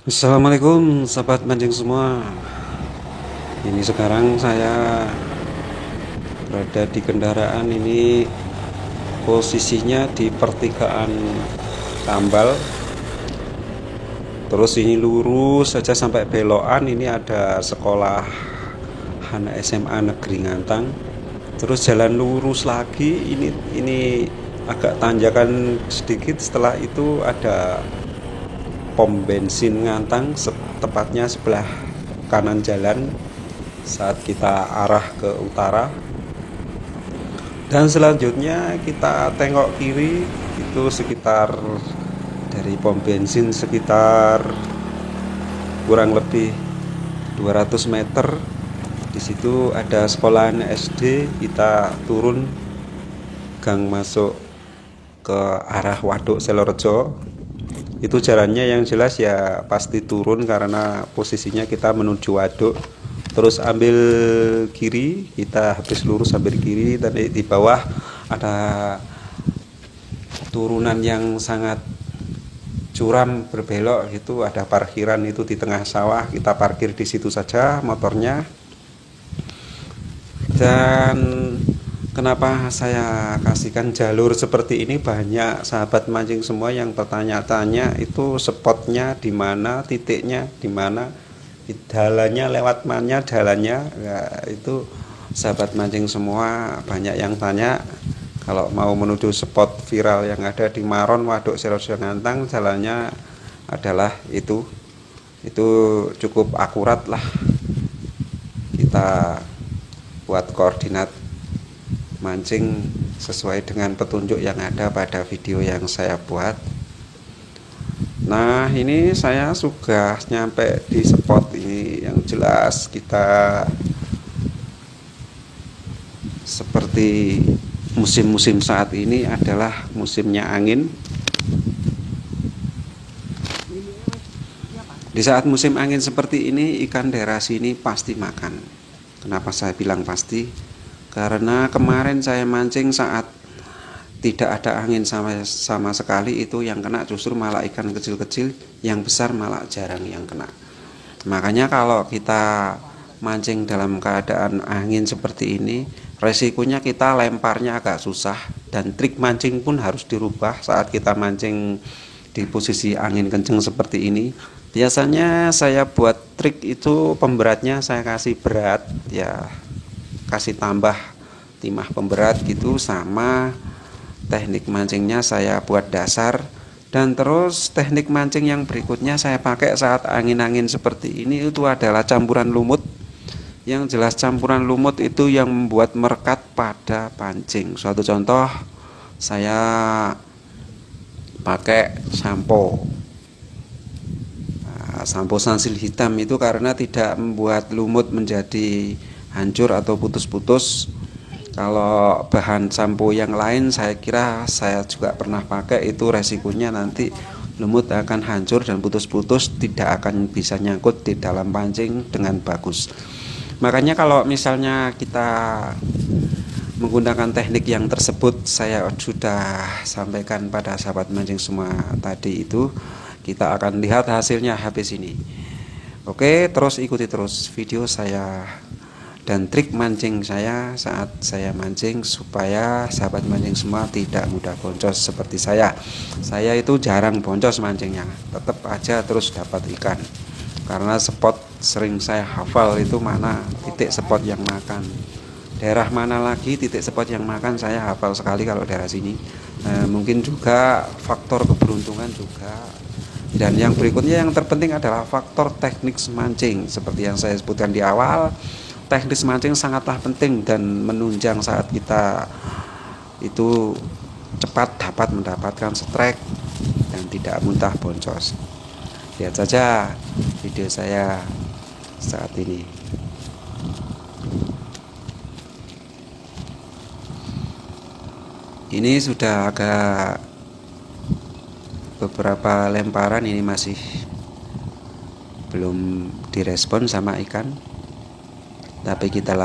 Assalamualaikum sahabat mancing semua. Ini sekarang saya berada di kendaraan ini, posisinya di pertigaan tambal. Terus ini lurus saja sampai belokan, ini ada sekolah Hana SMA Negeri Ngantang. Terus jalan lurus lagi, ini agak tanjakan sedikit. Setelah itu ada pom bensin Ngantang, tepatnya sebelah kanan jalan saat kita arah ke utara. Dan selanjutnya kita tengok kiri, itu sekitar dari pom bensin sekitar kurang lebih 200 meter. Di situ ada sekolahan SD, kita turun gang masuk ke arah Waduk Selorejo. Itu jalannya yang jelas ya pasti turun karena posisinya kita menuju waduk. Terus ambil kiri, kita habis lurus ambil kiri, dan di bawah ada turunan yang sangat curam berbelok, itu ada parkiran, itu di tengah sawah. Kita parkir di situ saja motornya. Dan kenapa saya kasihkan jalur seperti ini, banyak sahabat mancing semua yang bertanya-tanya itu spotnya di mana, titiknya di mana, jalannya lewat mana jalannya ya. Itu sahabat mancing semua banyak yang tanya. Kalau mau menuju spot viral yang ada di Maron Waduk Selorejo Ngantang, jalannya adalah itu cukup akurat lah. Kita buat koordinat mancing sesuai dengan petunjuk yang ada pada video yang saya buat. Nah, ini saya sudah nyampe di spot ini. Yang jelas kita seperti musim-musim saat ini adalah musimnya angin. Di saat musim angin seperti ini, ikan daerah sini pasti makan. Kenapa saya bilang pasti? Karena kemarin saya mancing saat tidak ada angin sama sekali, itu yang kena justru malah ikan kecil-kecil, yang besar malah jarang yang kena. Makanya kalau kita mancing dalam keadaan angin seperti ini, resikonya kita lemparnya agak susah, dan trik mancing pun harus dirubah saat kita mancing di posisi angin kenceng seperti ini. Biasanya saya buat trik itu pemberatnya saya kasih berat ya, kasih tambah timah pemberat gitu, sama teknik mancingnya saya buat dasar. Dan terus teknik mancing yang berikutnya saya pakai saat angin-angin seperti ini itu adalah campuran lumut. Yang jelas campuran lumut itu yang membuat merekat pada pancing. Suatu contoh, saya pakai sampo sampo sansil hitam itu karena tidak membuat lumut menjadi hancur atau putus-putus. Kalau bahan sampo yang lain saya kira saya juga pernah pakai, itu resikonya nanti lumut akan hancur dan putus-putus, tidak akan bisa nyangkut di dalam pancing dengan bagus. Makanya kalau misalnya kita menggunakan teknik yang tersebut, saya sudah sampaikan pada sahabat mancing semua tadi, itu kita akan lihat hasilnya habis ini. Oke, terus ikuti terus video saya dan trik mancing saya saat saya mancing, supaya sahabat mancing semua tidak mudah boncos seperti saya. Saya itu jarang boncos mancingnya, tetap aja terus dapat ikan. Karena spot sering saya hafal, itu mana titik spot yang makan. Daerah mana lagi titik spot yang makan saya hafal sekali kalau daerah sini. Mungkin juga faktor keberuntungan juga. Dan yang berikutnya yang terpenting adalah faktor teknik mancing. Seperti yang saya sebutkan di awal, teknis mancing sangatlah penting dan menunjang saat kita itu cepat dapat mendapatkan strike dan tidak mudah boncos. Lihat saja video saya saat ini. Ini sudah agak beberapa lemparan, ini masih belum direspon sama ikan, tapi kita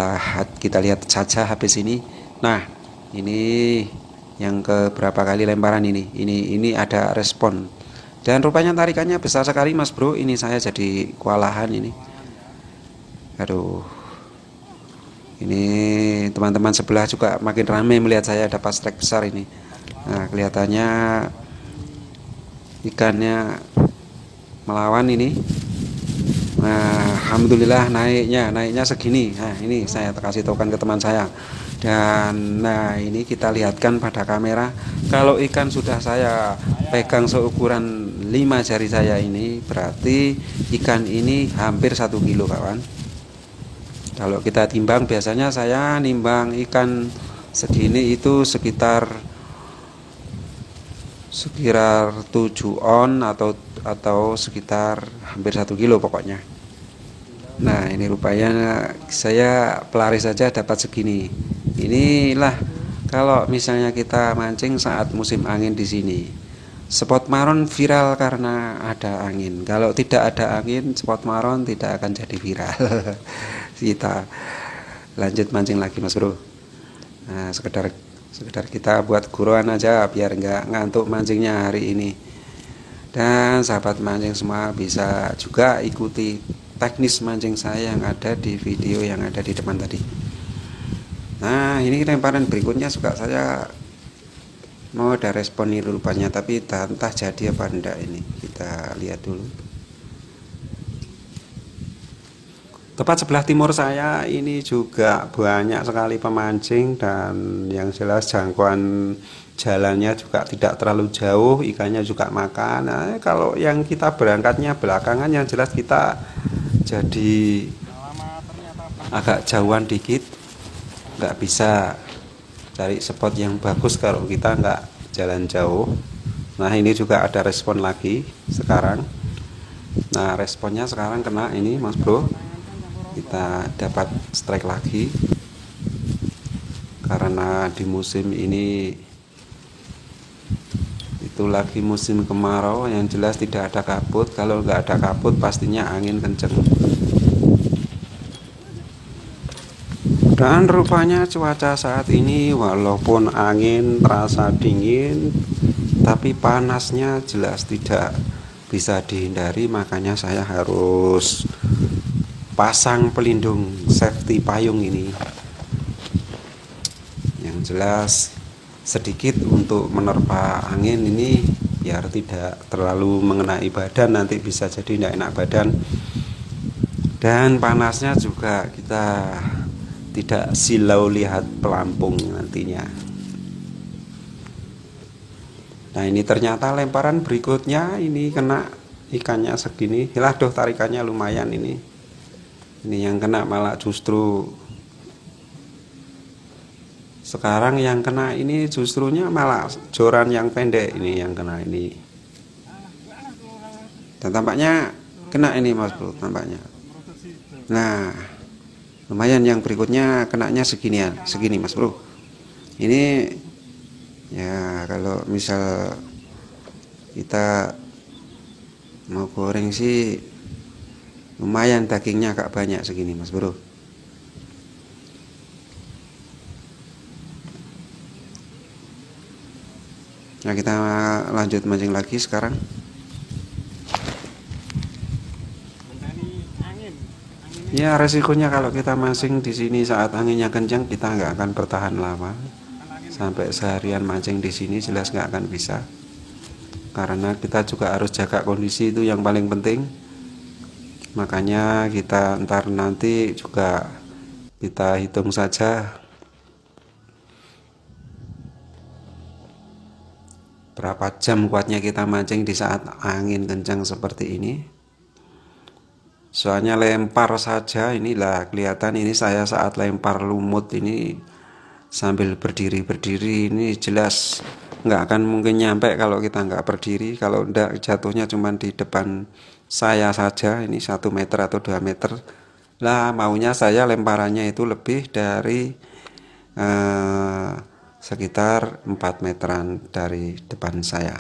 lihat saja habis ini. Nah, ini yang ke berapa kali lemparan ini ada respon. Dan rupanya tarikannya besar sekali Mas Bro. Ini saya jadi kewalahan ini. Aduh. Ini teman-teman sebelah juga makin ramai melihat saya dapat strike besar ini. Nah, kelihatannya ikannya melawan ini. Nah, alhamdulillah naiknya segini. Nah, ini saya kasih tahukan ke teman saya. Dan nah, ini kita lihatkan pada kamera. Kalau ikan sudah saya pegang seukuran 5 jari saya ini, berarti ikan ini hampir 1 kilo kawan. Kalau kita timbang, biasanya saya nimbang ikan segini itu sekitar 7 on atau sekitar hampir 1 kilo pokoknya. Nah, ini rupanya saya pelari saja dapat segini. Inilah kalau misalnya kita mancing saat musim angin di sini. Spot maron viral karena ada angin. Kalau tidak ada angin, spot maron tidak akan jadi viral. Kita lanjut mancing lagi Mas Bro. Nah, sekedar kita buat guruan aja biar nggak ngantuk mancingnya hari ini. Dan sahabat mancing semua bisa juga ikuti teknis mancing saya yang ada di video yang ada di depan tadi. Nah, ini lemparan berikutnya juga saya mau ada respon ini rupanya, tapi entah jadi apa enggak ini. Kita lihat dulu. Tepat sebelah timur saya ini juga banyak sekali pemancing, dan yang jelas jangkauan jalannya juga tidak terlalu jauh, ikannya juga makan. Nah, kalau yang kita berangkatnya belakangan, yang jelas kita jadi agak jauhan dikit, nggak bisa cari spot yang bagus kalau kita nggak jalan jauh. Nah, ini juga ada respon lagi sekarang. Nah, responnya sekarang kena ini Mas Bro, kita dapat strike lagi karena di musim ini itu lagi musim kemarau, yang jelas tidak ada kabut. Kalau nggak ada kabut pastinya angin kenceng. Dan rupanya cuaca saat ini walaupun angin terasa dingin, tapi panasnya jelas tidak bisa dihindari. Makanya saya harus pasang pelindung safety payung ini. Yang jelas sedikit untuk menerpa angin ini biar tidak terlalu mengenai badan, nanti bisa jadi tidak enak badan. Dan panasnya juga kita tidak silau lihat pelampung nantinya. Nah, ini ternyata lemparan berikutnya ini kena ikannya segini. Hilah doh, tarikannya lumayan ini. Ini yang kena malah justru sekarang yang kena ini justrunya malah joran yang pendek ini yang kena ini. Dan tampaknya kena ini Mas Bro, tampaknya. Nah, lumayan yang berikutnya kenanya segini Mas Bro. Ini ya kalau misal kita mau goreng sih lumayan, dagingnya agak banyak segini Mas Bro. Nah, kita lanjut mancing lagi sekarang. Ya, resikonya kalau kita mancing di sini saat anginnya kencang, kita nggak akan bertahan lama. Sampai seharian mancing di sini jelas nggak akan bisa. Karena kita juga harus jaga kondisi, itu yang paling penting. Makanya kita ntar nanti juga kita hitung saja berapa jam kuatnya kita mancing di saat angin kencang seperti ini. Soalnya lempar saja inilah kelihatan ini saya saat lempar lumut ini sambil berdiri ini jelas nggak akan mungkin nyampe kalau kita nggak berdiri. Kalau ndak jatuhnya cuma di depan saya saja, ini 1 meter atau 2 meter lah. Maunya saya lemparannya itu lebih dari sekitar 4 meteran dari depan saya.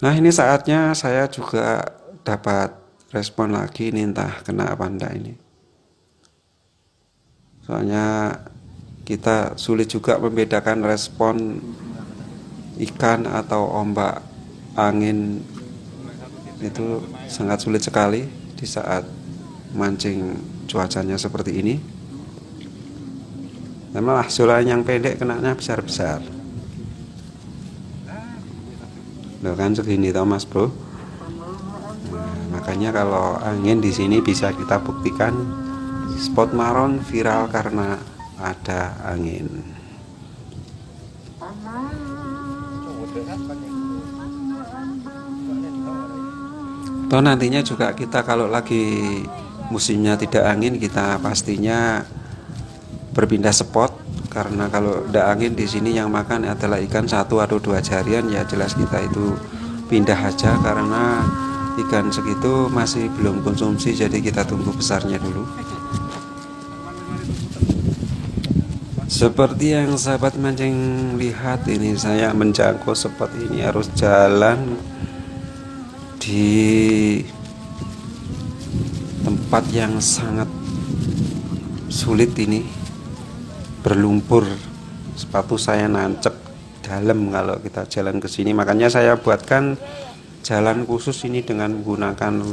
Nah, ini saatnya saya juga dapat respon lagi, ini entah kena apa enggak ini. Soalnya kita sulit juga membedakan respon ikan atau ombak angin itu sangat sulit sekali di saat mancing cuacanya seperti ini. Memang sulan yang pendek kenanya besar-besar. Loh kan segini toh Mas Bro. Nah, makanya kalau angin di sini bisa kita buktikan spot marron viral karena ada angin. Toh nantinya juga kita kalau lagi musimnya tidak angin, kita pastinya berpindah spot, karena kalau tidak angin di sini yang makan adalah ikan 1 atau 2 jarian, ya jelas kita itu pindah aja karena ikan segitu masih belum konsumsi, jadi kita tunggu besarnya dulu. Seperti yang sahabat mancing lihat, ini saya menjangkau spot ini harus jalan di tempat yang sangat sulit, ini berlumpur, sepatu saya nancep dalam kalau kita jalan ke sini. Makanya saya buatkan jalan khusus ini dengan menggunakan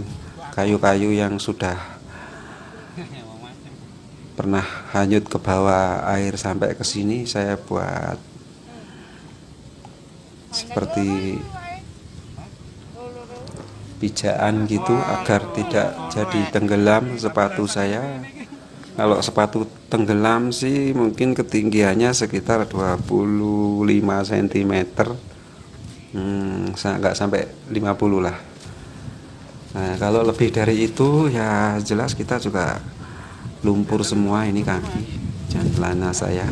kayu-kayu yang sudah pernah hanyut ke bawah air sampai ke sini. Saya buat seperti pijaan gitu agar tidak jadi tenggelam sepatu saya. Kalau sepatu tenggelam sih mungkin ketinggiannya sekitar 25 cm, nggak sampai 50 lah. Nah kalau lebih dari itu ya jelas kita juga lumpur semua ini kaki dan celana saya.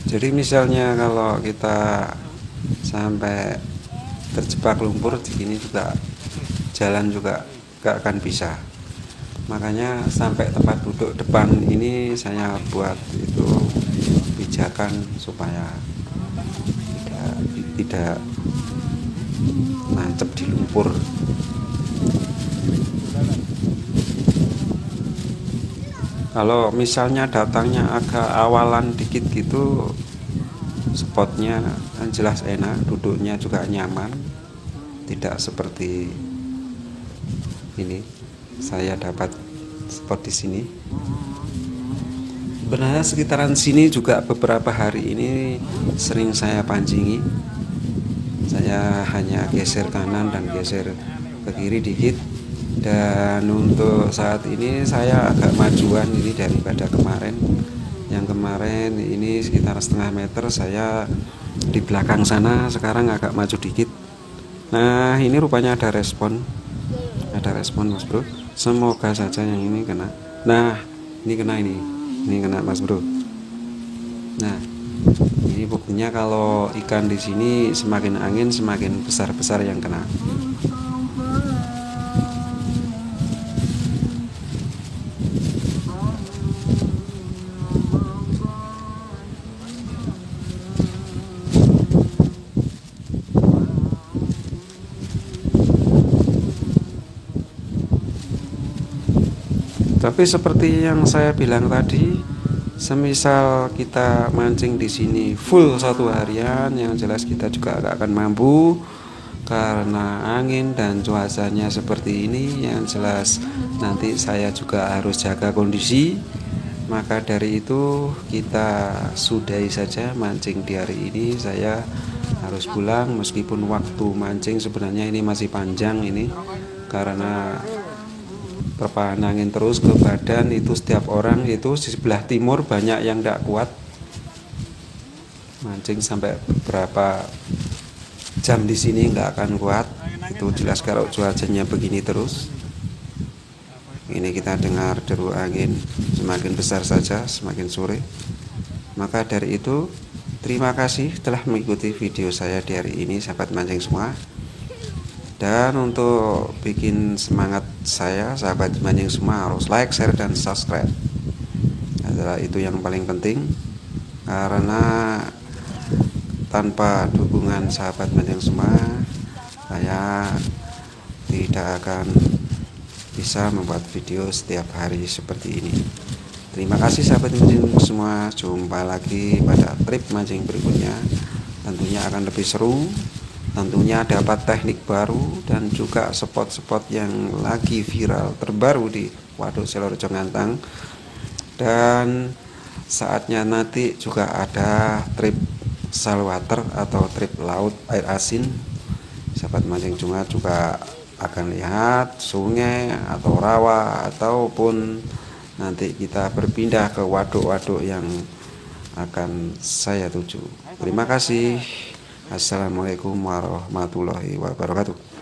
Jadi misalnya kalau kita sampai terjebak lumpur di sini juga jalan juga gak akan bisa. Makanya sampai tempat duduk depan ini saya buat itu pijakan supaya tidak nancep di lumpur. Kalau misalnya datangnya agak awalan dikit gitu, spotnya kan jelas enak, duduknya juga nyaman, tidak seperti ini. Saya dapat spot di sini. Sebenarnya sekitaran sini juga beberapa hari ini sering saya pancingi. Saya hanya geser kanan dan geser ke kiri dikit. Dan untuk saat ini saya agak majuan ini daripada kemarin. Yang kemarin ini sekitar setengah meter, saya di belakang sana, sekarang agak maju dikit. Nah ini rupanya ada respon Mas Bro. Semoga saja yang ini kena. Nah ini kena, ini kena Mas Bro. Nah ini buktinya kalau ikan di sini semakin angin semakin besar-besar yang kena. Tapi seperti yang saya bilang tadi, semisal kita mancing di sini full satu harian, yang jelas kita juga gak akan mampu karena angin dan cuacanya seperti ini. Yang jelas nanti saya juga harus jaga kondisi. Maka dari itu kita sudahi saja mancing di hari ini. Saya harus pulang meskipun waktu mancing sebenarnya ini masih panjang ini, karena terpahan angin terus ke badan itu. Setiap orang itu di sebelah timur banyak yang tidak kuat mancing sampai berapa jam di sini nggak akan kuat. Itu jelas kalau cuacanya begini terus. Ini kita dengar deru angin semakin besar saja semakin sore. Maka dari itu terima kasih telah mengikuti video saya di hari ini sahabat mancing semua. Dan untuk bikin semangat saya, sahabat mancing semua harus like, share, dan subscribe. Adalah itu yang paling penting, karena tanpa dukungan sahabat mancing semua, saya tidak akan bisa membuat video setiap hari seperti ini. Terima kasih sahabat mancing semua, jumpa lagi pada trip mancing berikutnya. Tentunya akan lebih seru, tentunya dapat teknik baru dan juga spot-spot yang lagi viral terbaru di Waduk Selorejo Ngantang. Dan saatnya nanti juga ada trip saltwater atau trip laut air asin. Sahabat mancing juga akan lihat sungai atau rawa ataupun nanti kita berpindah ke waduk-waduk yang akan saya tuju. Terima kasih. Assalamualaikum warahmatullahi wabarakatuh.